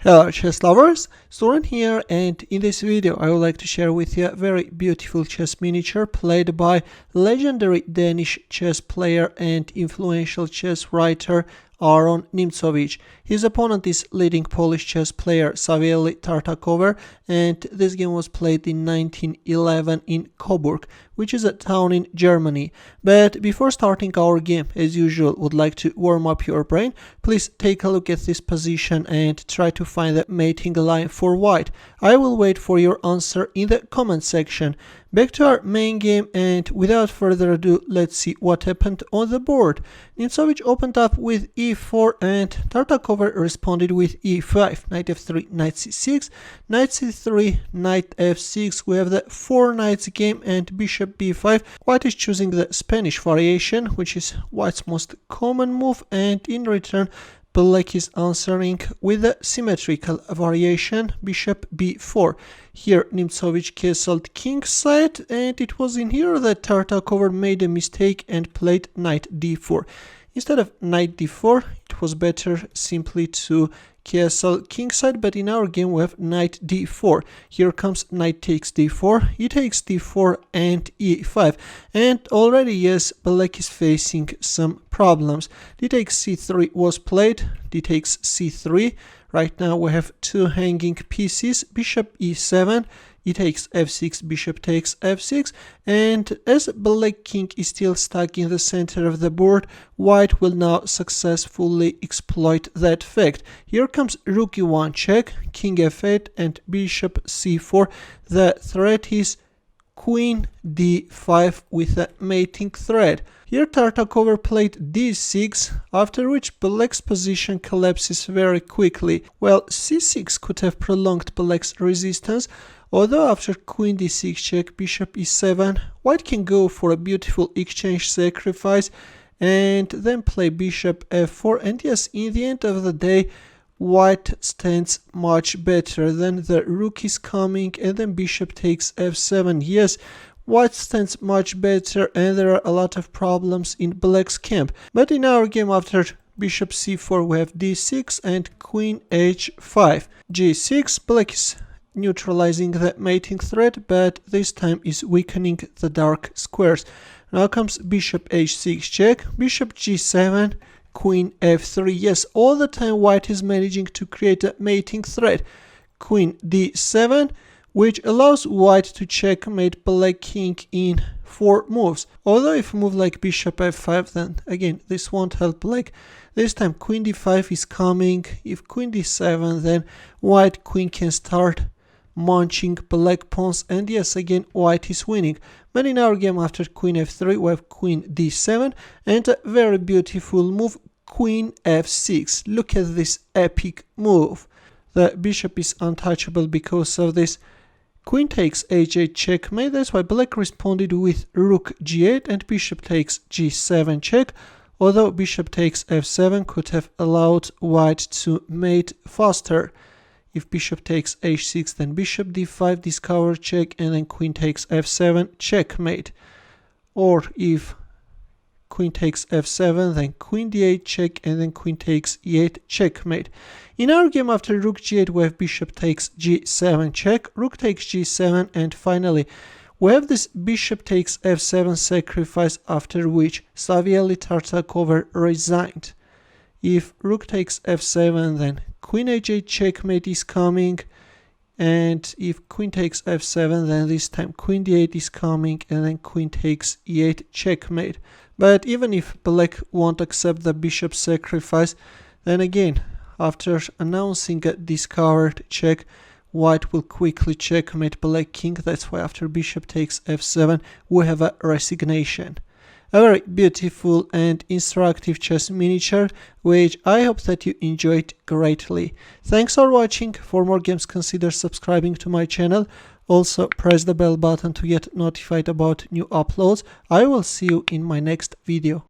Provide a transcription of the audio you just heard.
Hello chess lovers, Suren here, and in this video I would like to share with you a very beautiful chess miniature played by legendary Danish chess player and influential chess writer Aron Nimzowitsch. His opponent is leading Polish chess player Savielly Tartakower, and this game was played in 1911 in Coburg, which is a town in Germany. But before starting our game, as usual, would like to warm up your brain. Please take a look at this position and try to find the mating line for white. I will wait for your answer in the comment section. Back to our main game, and without further ado, let's see what happened on the board. Nimzowitsch opened up with e4 and Tartakower responded with e5, knight f3, knight c6, knight c3, knight f6. We have the 4 knights game and bishop b5. White is choosing the Spanish variation, which is white's most common move, and in return Black is answering with a symmetrical variation, bishop b4. Here Nimzowitsch castled kingside, and it was in here that Tartakower made a mistake and played knight d4. Instead of knight d4, it was better simply to castle kingside, but in our game we have knight d4. Here comes knight takes d4, e takes d4 and e5, and already yes, Black is facing some problems. D takes c3 was played, d takes c3. Right now we have two hanging pieces, bishop e7, e takes f6, bishop takes f6, and as Black king is still stuck in the center of the board, White will now successfully exploit that fact. Here comes rook e1 check, king f8 and bishop c4. The threat is queen d5 with a mating threat. Here Tartakower played d6, after which Black's position collapses very quickly. Well, c6 could have prolonged Black's resistance, although after queen d6 check, bishop e7, White can go for a beautiful exchange sacrifice and then play bishop f4, and yes, in the end of the day, White stands much better. Then the rook is coming and then bishop takes f7. Yes, White stands much better and there are a lot of problems in Black's camp. But in our game, after bishop c4 we have d6 and queen h5. g6, Black is neutralizing the mating threat, but this time is weakening the dark squares. Now comes bishop h6 check, bishop g7, queen f3. Yes, all the time White is managing to create a mating threat. Queen d7, which allows White to checkmate Black king in 4 moves. Although if move like bishop f5, then again this won't help Black. This time queen d5 is coming. If queen d7, then White queen can start munching Black pawns, and yes, again White is winning. But in our game, after queen f3 we have queen d7 and a very beautiful move, queen f6. Look at this epic move. The bishop is untouchable because of this. Queen takes h8 checkmate. That's why Black responded with rook g8 and bishop takes g7 check, although bishop takes f7 could have allowed White to mate faster. If bishop takes h6, then bishop d5, discover check, and then queen takes f7, checkmate. Or if queen takes f7, then queen d8 check, and then queen takes e8, checkmate. In our game, after rook g8 we have bishop takes g7 check, rook takes g7, and finally we have this bishop takes f7 sacrifice, after which Savielly Tartakower resigned. If rook takes f7, then queen h8 checkmate is coming, and if queen takes f7, then this time queen d8 is coming, and then queen takes e8 checkmate. But even if Black won't accept the bishop sacrifice, then again, after announcing a discovered check, White will quickly checkmate Black king. That's why after bishop takes f7 we have a resignation. A very beautiful and instructive chess miniature, which I hope that you enjoyed greatly. Thanks for watching. For more games, consider subscribing to my channel. Also, press the bell button to get notified about new uploads. I will see you in my next video.